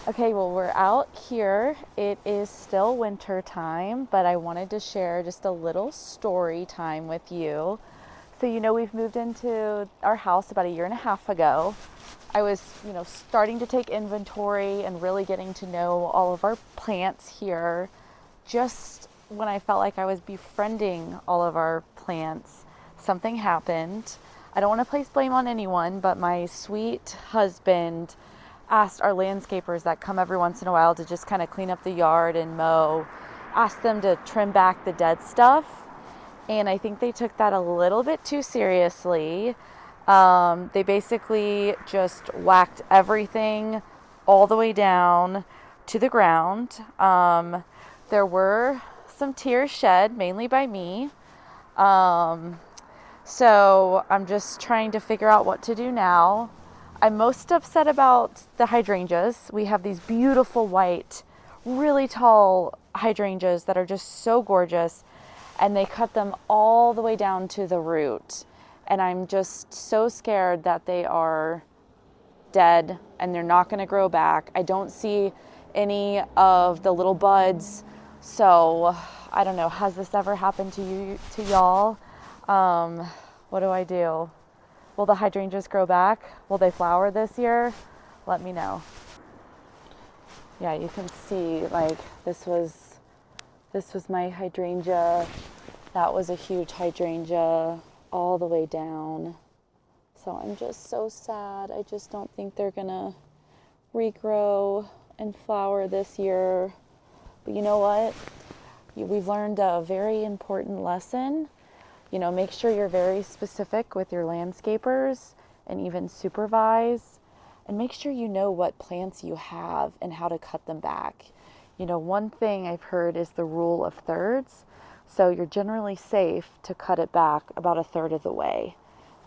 Okay, well, we're out here. It is still winter time, but I wanted to share just a little story time with you. So, we've moved into our house about a year and a half ago. I was, starting to take inventory and really getting to know all of our plants here. Just when I felt like I was befriending all of our plants, something happened. I don't want to place blame on anyone, but my sweet husband asked our landscapers that come every once in a while to just kind of clean up the yard and mow, asked them to trim back the dead stuff. And I think they took that a little bit too seriously. They basically just whacked everything all the way down to the ground. There were some tears shed, mainly by me. Um, so I'm just trying to figure out what to do now. I'm most upset about the hydrangeas. We have these beautiful white, really tall hydrangeas that are just so gorgeous, and they cut them all the way down to the root. And I'm just so scared that they are dead and they're not going to grow back. I don't see any of the little buds. So I don't know, has this ever happened to you, to y'all? What do I do? Will the hydrangeas grow back? Will they flower this year? Let me know. Yeah, you can see like this was my hydrangea. That was a huge hydrangea all the way down. So I'm just so sad. I just don't think they're gonna regrow and flower this year. But you know what? We've learned a very important lesson. Make sure you're very specific with your landscapers and even supervise. And make sure you know what plants you have and how to cut them back. One thing I've heard is the rule of thirds. So you're generally safe to cut it back about a third of the way.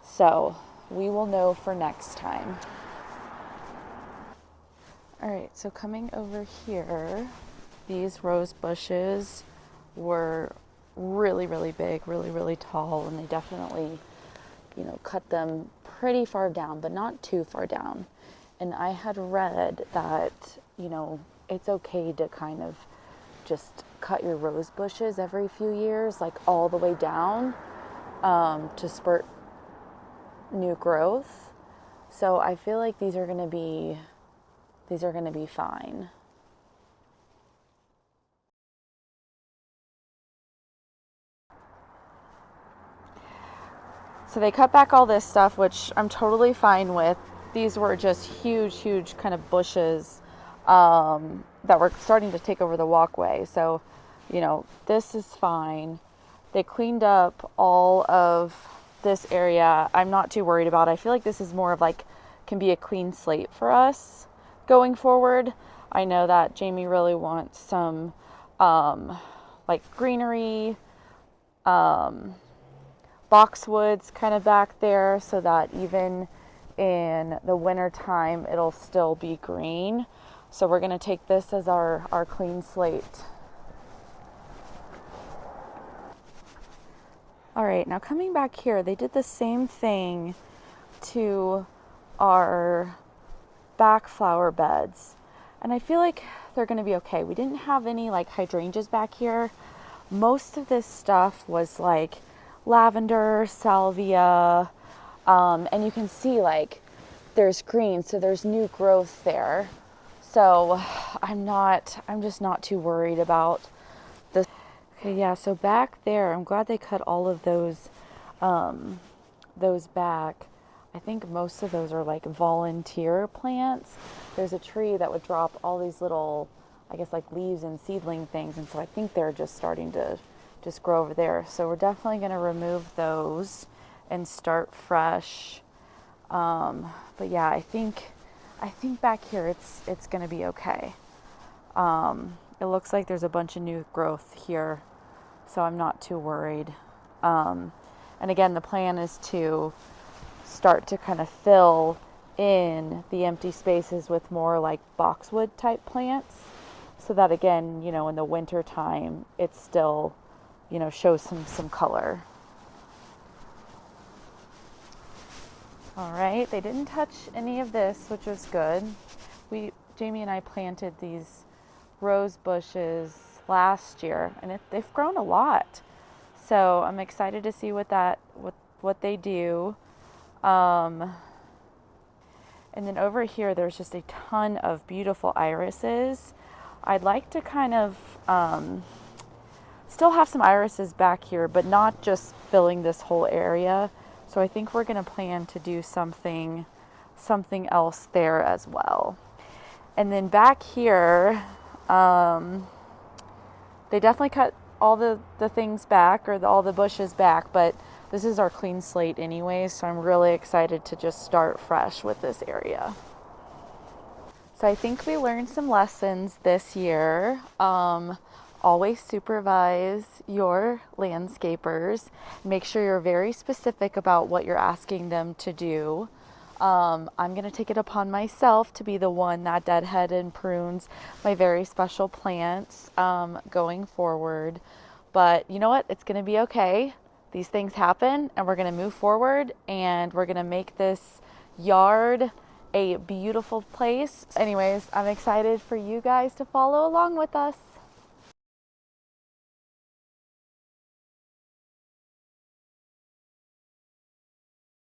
So we will know for next time. All right, so coming over here, these rose bushes were really, really big, really, really tall, and they definitely, cut them pretty far down, but not too far down. And I had read that, it's okay to kind of just cut your rose bushes every few years, like all the way down, to spurt new growth. So I feel like these are going to be fine. So they cut back all this stuff, which I'm totally fine with. These were just huge, huge kind of bushes that were starting to take over the walkway. So, this is fine. They cleaned up all of this area. I'm not too worried about it. I feel like this is more of like, can be a clean slate for us going forward. I know that Jamie really wants some like greenery, boxwoods kind of back there so that even in the winter time it'll still be green. So we're going to take this as our clean slate. All right, now coming back here, they did the same thing to our back flower beds. And I feel like they're going to be okay. We didn't have any like hydrangeas back here. Most of this stuff was like lavender, salvia, and you can see like there's green, so there's new growth there. So I'm just not too worried about this. Okay, yeah, so back there, I'm glad they cut all of those back. I think most of those are like volunteer plants. There's a tree that would drop all these little, I guess, like leaves and seedling things, and so I think they're just starting to just grow over there. So we're definitely going to remove those and start fresh. But yeah, I think back here it's going to be okay. It looks like there's a bunch of new growth here, so I'm not too worried. And again, the plan is to start to kind of fill in the empty spaces with more like boxwood type plants, so that again, in the winter time, it still, shows some color. All right, they didn't touch any of this, which was good. We Jamie and I planted these rose bushes last year, and they've grown a lot. So I'm excited to see what they do. Um, and then over here, there's just a ton of beautiful irises. I'd like to kind of still have some irises back here, but not just filling this whole area. So I think we're going to plan to do something else there as well. And then back here, they definitely cut all the things back, or all the bushes back, but this is our clean slate anyways, so I'm really excited to just start fresh with this area. So I think we learned some lessons this year. Always supervise your landscapers. Make sure you're very specific about what you're asking them to do. I'm going to take it upon myself to be the one that deadhead and prunes my very special plants going forward. But you know what? It's going to be okay. These things happen, and we're going to move forward, and we're going to make this yard a beautiful place. Anyways, I'm excited for you guys to follow along with us.